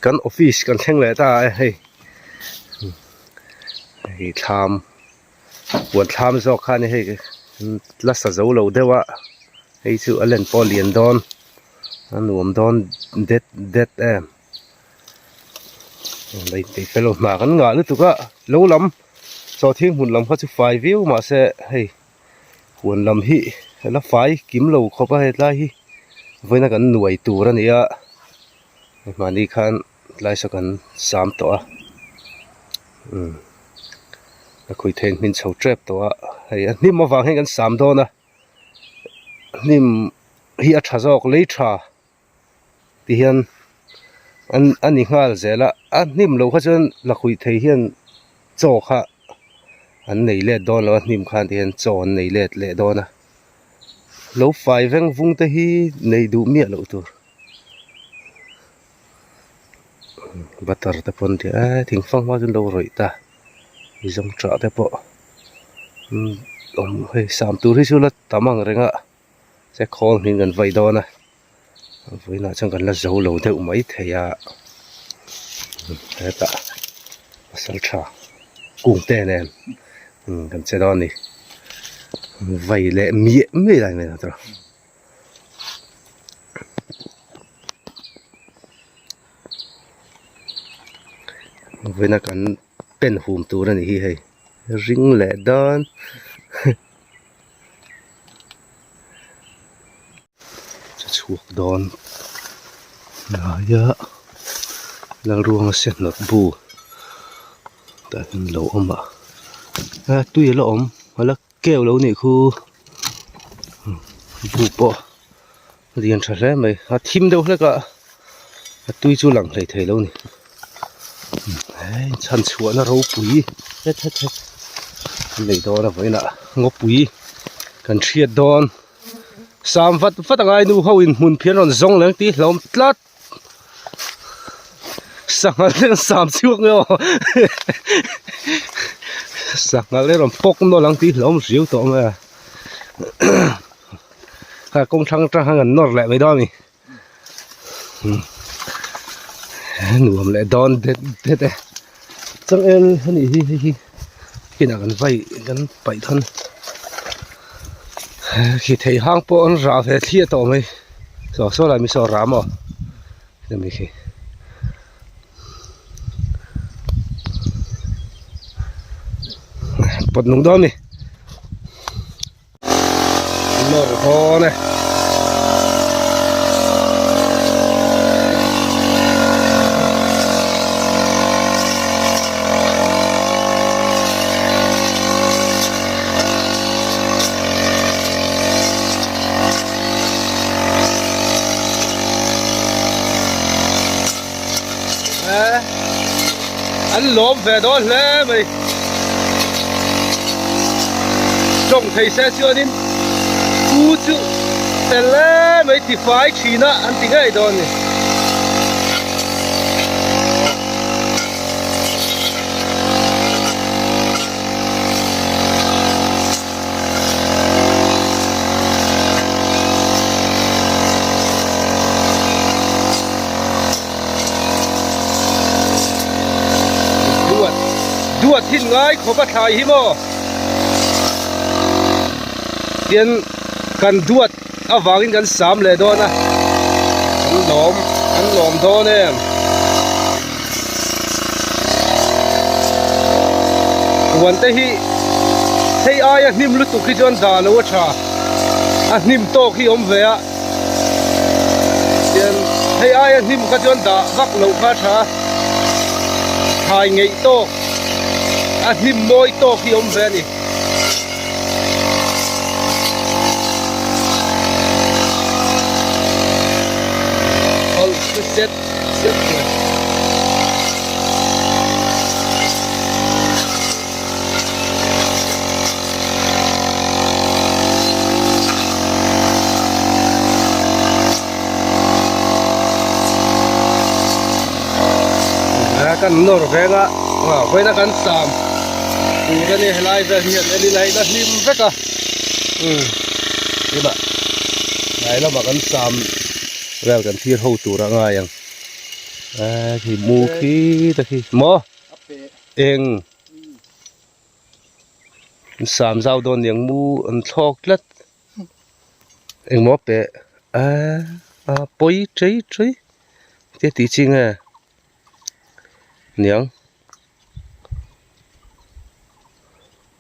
kan office kan theng le ta hei hei tham buat tham zo khan hei la sa zo lo dewa hei chu alen polian don anuam don det lấy cái fellow mà cái ngã nữa tụi cả lâu lắm cho thiên hồn lắm có chút phải view mà sẽ hay hồn lắm hi hay là phải kiếm lâu khó phải hết lại hi với nó cái nuôi tù ra nè mà đi khăn lại sao cái sám tọa là khui thêm mình sầu trap tọa hay niệm mà vàng hay cái sám đó nè niệm hi ở trà giọc lấy trà thì hiện anh đi ngal giờ là anh niệm lâu khá chân là khui thấy hiện cho khá anh này lệ đó là niệm khăn thì hiện cho anh này lệ đó nè lâu phải veng vung tới hi này đủ miệng lâu tur bắt đầu tập huấn thì thỉnh phong hoa chân lâu rồi ta đi giống trọ thế bộ ông hay sắm túi thì chú là tắm ăn rồi ngạ sẽ khó mình gần vậy đó nè với nó chẳng cần là dấu lâu theo mấy thầy thế ta sẵn trà cùng tên em cần xe đó này vậy lệ miệng mới lại này thôi với nó cần pen hùm tù ra này hay ring lệ đơn chuột đòn ya lang ruang set not bu ta hin lo om à tui lo om hala kêu lo ni khu bu po rian tha le mai a thim deuh le ka tui chu lang hlei thei lo ni chan chuan a ro pui he lei do na voina ngop pui kan thiat don sam vat angai nu ho in mun phian ron zong leng ti hlom tlat sangal le sam chuak ngo sangal le ron pok no lang ti hlom riu to ma ha công thăng hang nor lại với đó mi nuông lại đòn thế chẳng em hình khi nào gần vậy gần bảy thân khi thấy hang po ăn rau thế thiệt to mày số lại mi số rám à thế mi khi bật nung đó mi nor ho này anh lốm về đó lẽ mày trông thấy xe chưa đến u chứ thế lẽ mày thì phải chỉ nó anh tính cái đó này đuột thìn ngay khó bắt thải hi mò tiền cần đuột à vàng cần sám lệ đó nè anh lòm đó nè quần tây hi thấy ai anh nim lút tụ khi chọn đà lâu cha anh nim to khi om về á tiền thấy ai anh nim khi chọn đà vác lâu khá cha hai ngày to anh nim môi to khi om về nè set kan nor venga với nó kan sam tu cái này lại ra hiện đi lại nó lim vết à như vậy này là mà kan sam ra kan thiệt hậu tu ra ngay thì mu khí ta khi mò eng sám rau đòn yang mu ăn thóc lết eng mò pe bôi cháy cháy thế tí chinh à nhang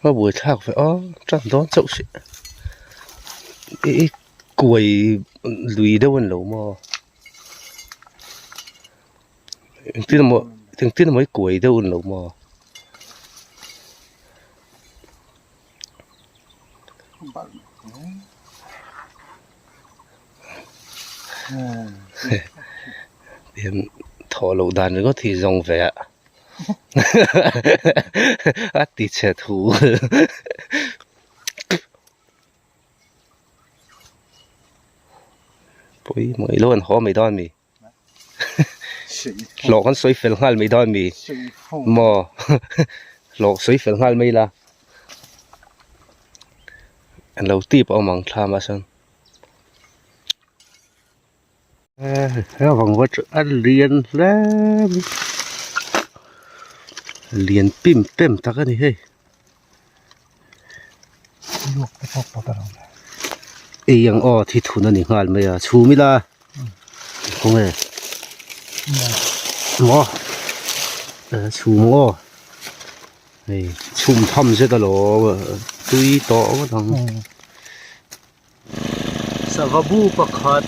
nó buổi thác phải chẳng đón chậu sẽ quầy lùi đâu anh lẩu mò thằng tiên là mấy quầy đâu anh lẩu mò điểm thọ lẩu đàn nó có thì dòng vẻ tí trẻ thú bôi mới luôn khó mấy đòn mì lọ con xoay phèn ngal mấy đòn mì mò lọ xoay phèn ngal mấy là anh lâu tiếp ông mang tham mà sơn vòng vật ăn liền lắm liền pim pim ta cái này hey ấy yang thì thun anh ngal mấy à chú mi la không hề mò chú mò này chum thăm sẽ đó lo tui to cái thằng sa vabu pakhat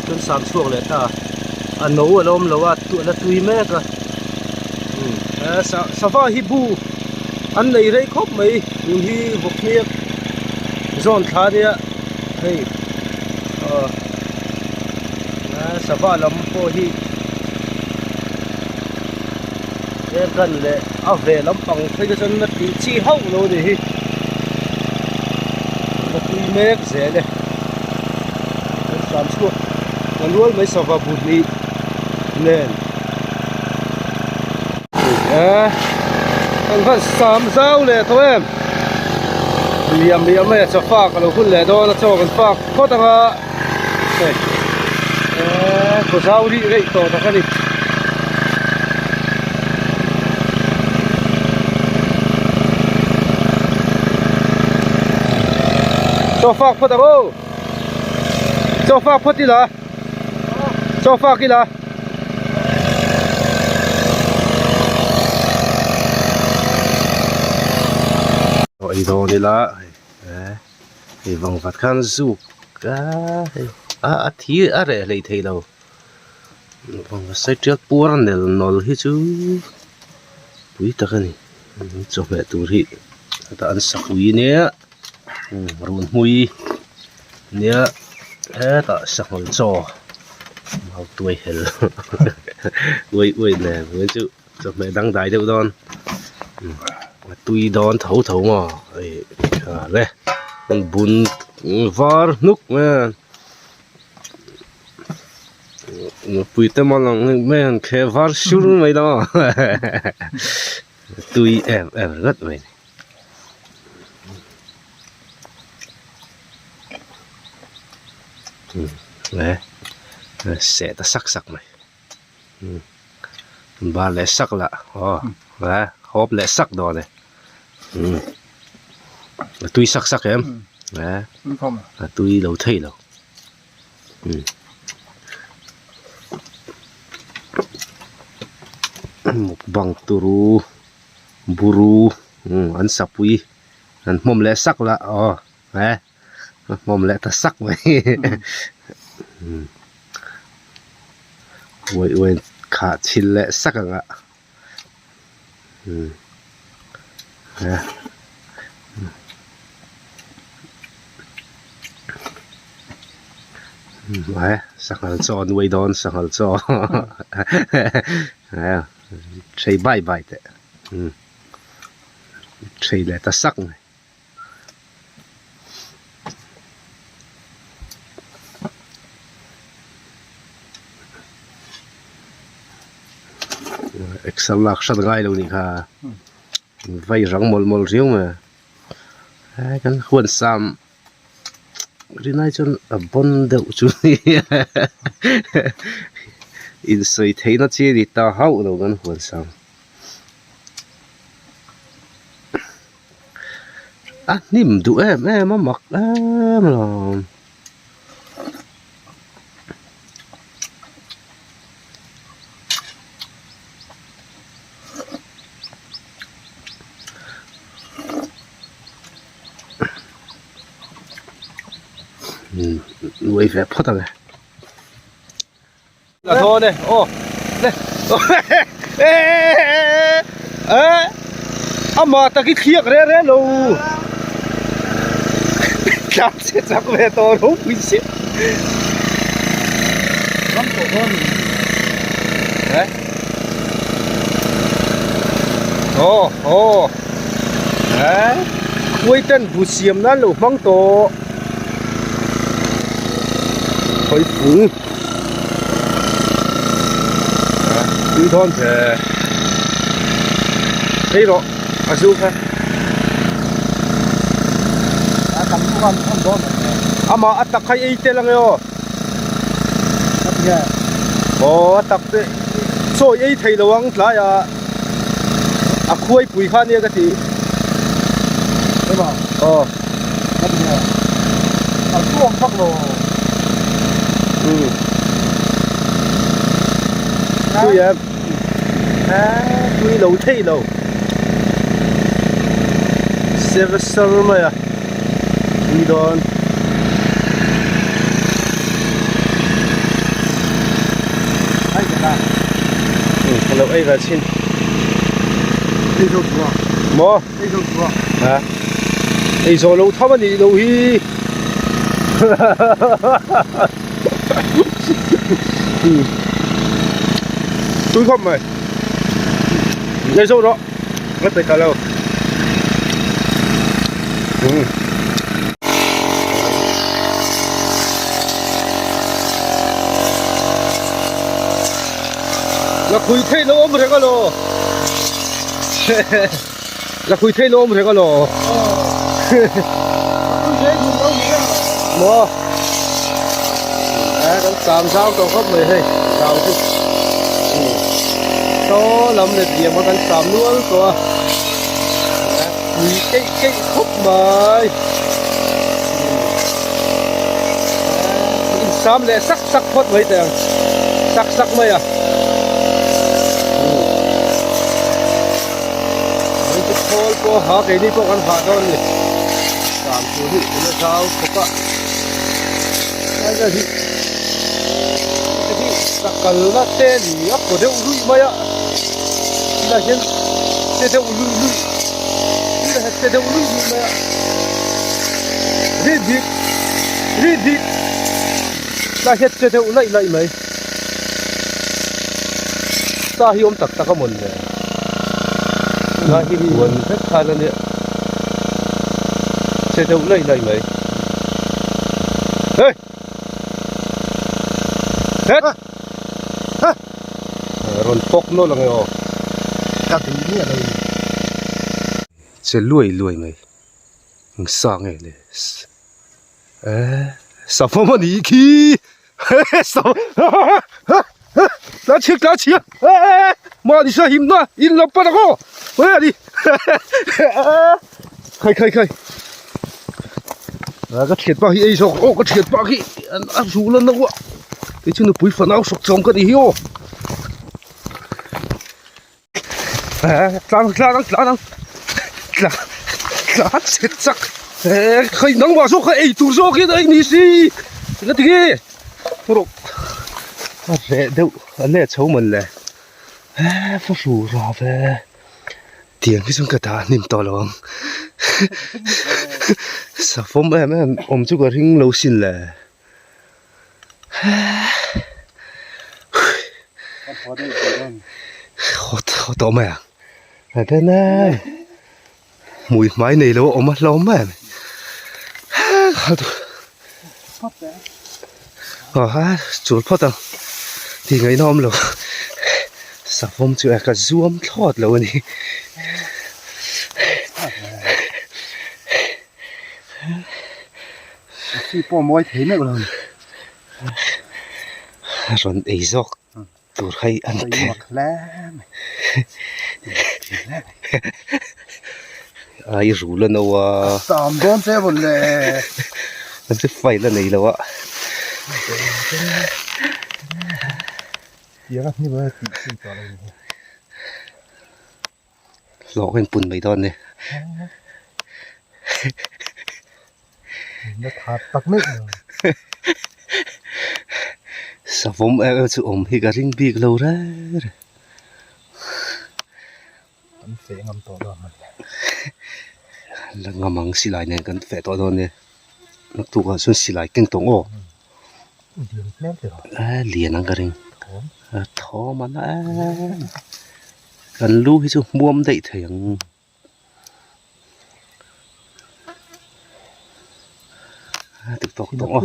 tuần sam chuộc lại ta anh nấu ở lom lâu tụi là tui mẹ cả sa va hi bu anh này đấy khóc mấy nhưng hi vục miệng giòn khá đi ạ hey sa va làm po hi em gần lệ về lắm bằng thấy cái chân nó tí chi hậu luôn thì hi nó tui mẹ dễ này sam chuộc còn luôn mấy sa va bụt đi nên anh vẫn sắm rau lệ thôi em liềm liềm này cho phạc rồi phun lệ đó nó cho con phạc có thằng này có rau đi đấy to thằng cái đi cho phạc phật đâu cho phạc phật đi là cho phạc đi là rồi đó đi là thì vòng vật khăn dục thì để lấy thấy đâu vòng vật sai trước buồn để nó hết chứ quý ta cái này cho mẹ tụi thị ta ăn sặc quý nè run mùi nè ta sặc hồn cho màu tuổi hết ui nè với chứ cho mẹ đăng đại đâu đón tui đón thấu mà đây con bún var núc mà bùi tê mà lòng mẹ khe var sưu mấy đó tui em rất vậy đấy sẽ ta sắc mày ba lẽ sắc lạ đấy hộp lẽ sắc đó này tui sắc em đấy tui đầu thấy đâu một bằng turu buru ăn sapui ăn mồm lẽ sắc là đấy mồm lẽ ta sắc vậy ui khá chín lẽ sắc ạ đấy sắc hal cho nuôi đón sắc hal cho chơi bay thế chơi lại ta sắc này Excel lạc sát gai đâu nè ha vay răng mol riêng mà cái khuôn sam cái này chọn bon đậu chú in soi theina chi ri ta hau lo gan huan sang à nim du em mà mặc em là nuôi về phốt rồi là thôi đây ô đây mà ta cái khiếc đấy đấy luôn làm sẽ chắc về to đúng quý xí lắm tổ hơn đấy ồ đấy quay tên bù xiêm nó lục măng tổ khói phúng đi thon thế đây rồi à chú khai ama atak kay ite lang yo oh atak te so ei thei lawang tla ya a khuai pui kha ne ka ti ba oh a tuang phak lo tu ya tui lo thei lo service ma ya đi đón anh cả lâu ấy là xin đi đâu rồi mò đi đâu rồi hả đi rồi lâu thắm đi lâu hi tôi không mày ngay sau đó mất tay cả lâu là khui thấy nó ôm thế cái lò là khui thấy nó ôm thế cái lò mua đấy đang làm sao còn có mày hay sao chứ đó làm được gì mà đang làm luôn cơ cái khúc mày xám lại sắc sắc phốt mấy tiền sắc mày à thôi cô hả cái đi cô ăn hả đó nè làm chủ đi nó sao cô ạ cái gì sắc cờ nó tên gì ấp của đeo lụi mày ạ là hiện đeo lụi là đeo lụi mày ạ đi là hiện đeo lại mày ta hiếm tắc có muốn nè nó hi buồn rất thay lên đấy xe đâu lấy mày ê hết rồi phốc nó là nghe cái gì này xe lùi mày sang này sao phong mà đi khi sao lá chiếc mà đi sao hiểm đó in lắm bắt đâu 왜 đi khai cái thiệt bao hi sọc cái thiệt bao hi ăn rú lên đâu ạ cái chứ nó bụi phần áo sọc trong cái gì hiu làm chết chắc khai nắng vào số khai tủ số kia đấy gì cái gì thôi rẻ đâu anh này xấu mình là phát rủ rồi về tiếng cái trong cái ta niệm to lòng sao phong em ôm chú cái ring lâu xin là khó to mày à thế này mùi máy này lâu ôm mắt lâu mày chuột phát tao thì ngày hôm rồi sao phong chưa cả zoom thọt lâu này chỉ bỏ mồi thế này rồi ấy dọc ตัวใครอัน ใส่ เตะ หมวกแล้ว ไอ้รู้แล้วนะว่า สามโดนเจ็บหมดเลย มันจะไฟแล้วไหนแล้ววะ เดี๋ยวนี่มันติดตัวอะไรนี่ หลอกให้ปุ่นไปตอนนี้ มันขาดตักไม่เลย สาวผมจะอมให้กระริ่งบีกเราได้ มันเสียงมันตัวด้วยมัน แล้วงามังสิลายเนี่ยกันแฝดตัวนี้นักตัวก็ส่วนสิลายเก่งตรงโอ้ เดี๋ยวแม่เดี๋ยว เหรียญนังกระริ่ง ผม ท้อมันกันรู้ให้จูบวมได้เถียงตึกตกตรงอ๋อ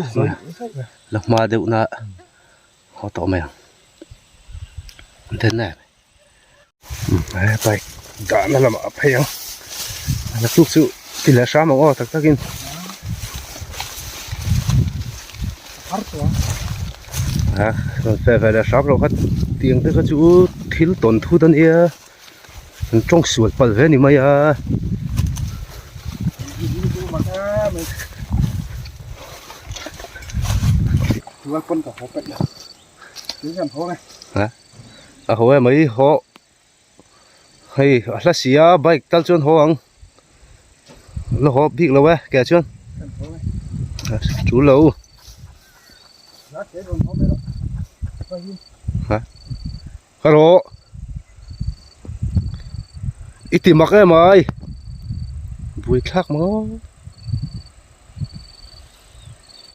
แล้วมาเดี๋ยวนะเขาต่อไหมเดินแน่ไปด่านั่นละมาพยังแล้วทุกสิ่งกินแล้วช้ามาอ๋อตักกิน อัดตัว về về là shop rồi hết tiền tới cái chỗ thiếu tổn thu đơn kia trong suốt bao giờ này mày à ถือว่าคนกับเขาเป็นถือกันเขาไง à hồi mấy họ hay là xía bike tal chân họ ăn nó họ biết lâu á kẻ chân กันเขาไง chú lâu รักเจ๊โดนเขาไปแล้วไปยิง hello ít tìm mặc em ơi vui khác mà